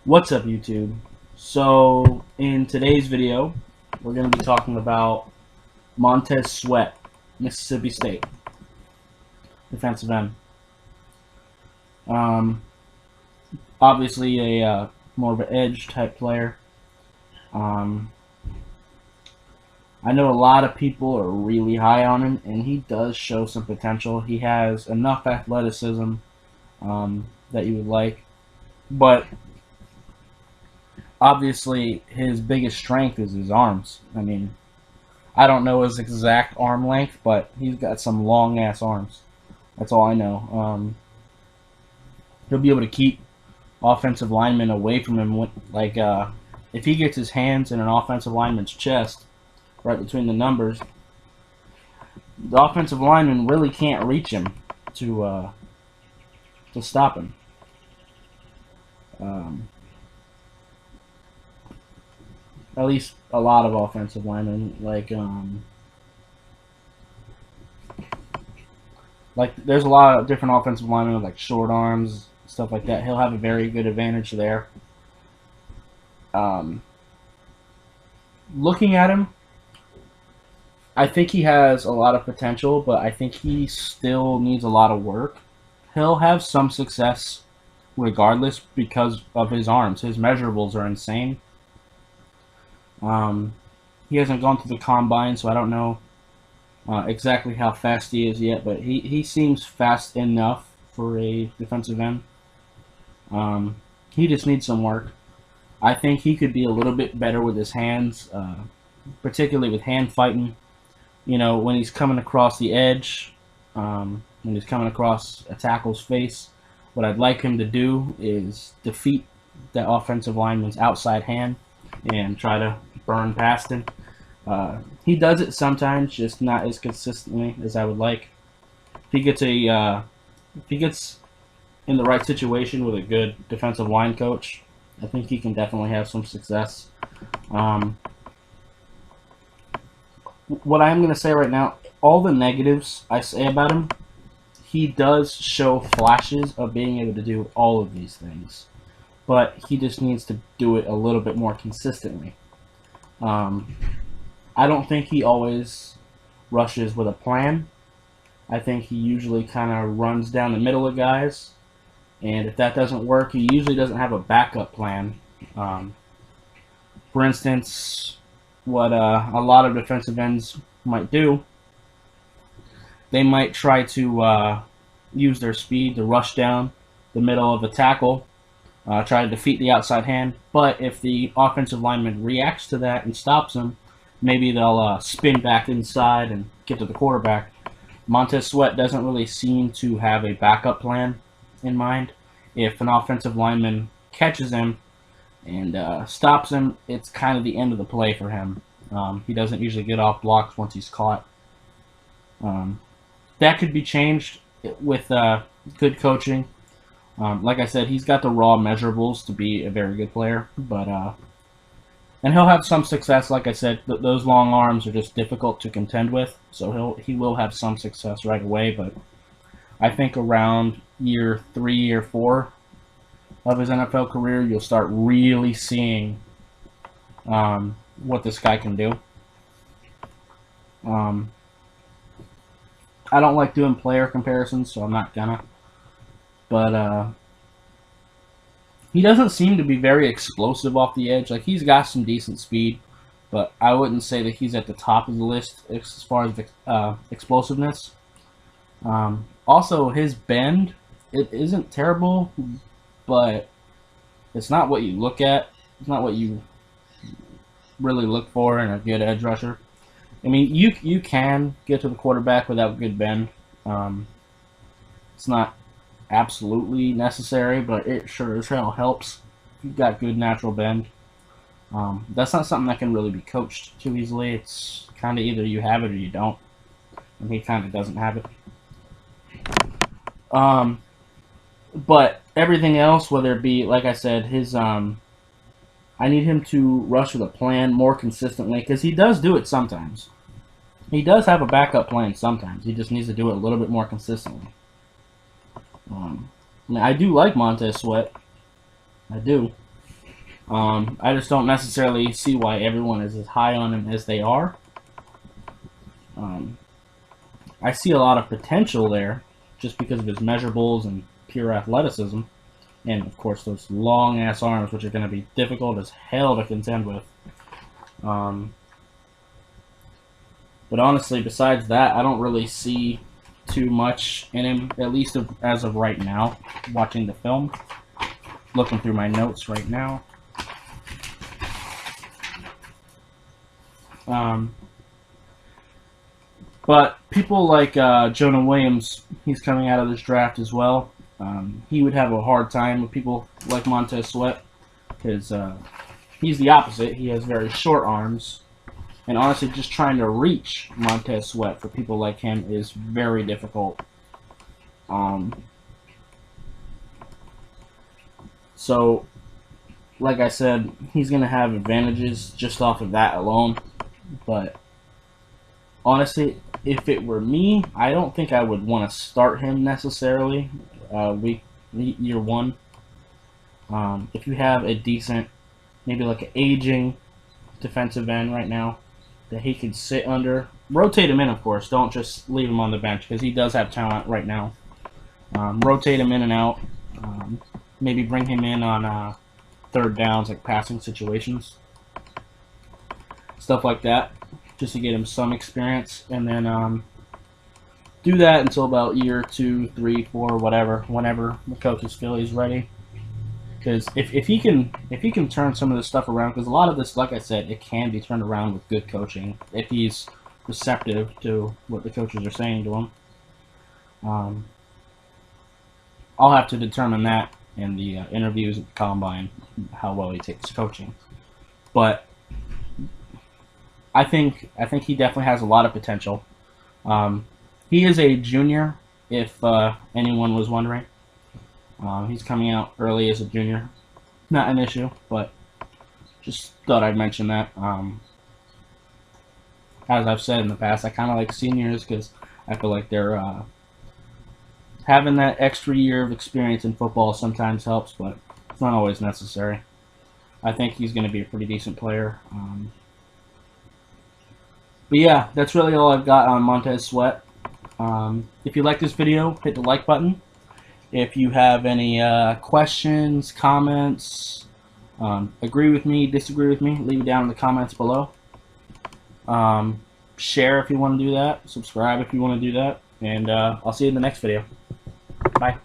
What's up, YouTube? So, in today's video, we're going to be talking about Montez Sweat, Mississippi State, defensive end. Obviously, a more of an edge type player. I know a lot of people are really high on him, and he does show some potential. He has enough athleticism that you would like, but obviously his biggest strength is his arms. I mean, I don't know his exact arm length, but he's got some long ass arms. That's all I know. He'll be able to keep offensive linemen away from him. If he gets his hands in an offensive lineman's chest, right between the numbers, the offensive lineman really can't reach him to stop him. At least a lot of offensive linemen, there's a lot of different offensive linemen with like short arms, stuff like that. He'll have a very good advantage there. Looking at him, I think he has a lot of potential, but I think he still needs a lot of work. He'll have some success regardless because of his arms. His measurables are insane. He hasn't gone through the combine, so I don't know exactly how fast he is yet, but he seems fast enough for a defensive end. He just needs some work. I think he could be a little bit better with his hands, particularly with hand fighting. You know, when he's coming across the edge, when he's coming across a tackle's face, what I'd like him to do is defeat that offensive lineman's outside hand and try to burn past him. He does it sometimes, just not as consistently as I would like. If he gets in the right situation with a good defensive line coach, I think he can definitely have some success. What I'm going to say right now, all the negatives I say about him, he does show flashes of being able to do all of these things, but he just needs to do it a little bit more consistently. I don't think he always rushes with a plan. I think he usually kind of runs down the middle of guys, and if that doesn't work, he usually doesn't have a backup plan. For instance, what a lot of defensive ends might do, they might try to use their speed to rush down the middle of a tackle, try to defeat the outside hand, but if the offensive lineman reacts to that and stops him, maybe they'll spin back inside and get to the quarterback. Montez Sweat doesn't really seem to have a backup plan in mind. If an offensive lineman catches him and stops him, it's kind of the end of the play for him. He doesn't usually get off blocks once he's caught. That could be changed with good coaching. Like I said, he's got the raw measurables to be a very good player, but and he'll have some success. Like I said, those long arms are just difficult to contend with, so he will have some success right away. But I think around year 3, year 4 of his NFL career, you'll start really seeing what this guy can do. I don't like doing player comparisons, so I'm not gonna. But he doesn't seem to be very explosive off the edge. Like, he's got some decent speed, but I wouldn't say that he's at the top of the list as far as explosiveness. Also, his bend, it isn't terrible, but it's not what you look at. It's not what you really look for in a good edge rusher. I mean, you can get to the quarterback without good bend. It's not absolutely necessary, but it sure as hell helps if you've got good natural bend. That's not something that can really be coached too easily. It's kind of either you have it or you don't, and he kind of doesn't have it. But everything else, whether it be, like I said, his I need him to rush with a plan more consistently, because he does do it sometimes. He does have a backup plan sometimes. He just needs to do it a little bit more consistently. I do like Montez Sweat. I do. I just don't necessarily see why everyone is as high on him as they are. I see a lot of potential there just because of his measurables and pure athleticism. And, of course, those long-ass arms, which are going to be difficult as hell to contend with. But honestly, besides that, I don't really see too much in him, at least as of right now, watching the film. Looking through my notes right now. But people like Jonah Williams, he's coming out of this draft as well. He would have a hard time with people like Montez Sweat because he's the opposite. He has very short arms. And honestly, just trying to reach Montez Sweat for people like him is very difficult. So, like I said, he's going to have advantages just off of that alone. But honestly, if it were me, I don't think I would want to start him necessarily year one. If you have a decent, maybe like an aging defensive end right now that he could sit under, rotate him in, of course. Don't just leave him on the bench because he does have talent right now. Rotate him in and out. Maybe bring him in on third downs, like passing situations. Stuff like that, just to get him some experience. And then do that until about year 2, 3, 4, whatever, whenever the coaches feel he's ready. Because if he can turn some of this stuff around, because a lot of this, like I said, it can be turned around with good coaching if he's receptive to what the coaches are saying to him. I'll have to determine that in the interviews at the combine, how well he takes coaching. But I think he definitely has a lot of potential. He is a junior, if anyone was wondering. He's coming out early as a junior. Not an issue, but just thought I'd mention that. As I've said in the past, I kind of like seniors because I feel like they're having that extra year of experience in football sometimes helps, but it's not always necessary. I think he's going to be a pretty decent player. But yeah, that's really all I've got on Montez Sweat. If you like this video, hit the like button. If you have any questions, comments, agree with me, disagree with me, leave it down in the comments below. Share if you want to do that. Subscribe if you want to do that. And I'll see you in the next video. Bye.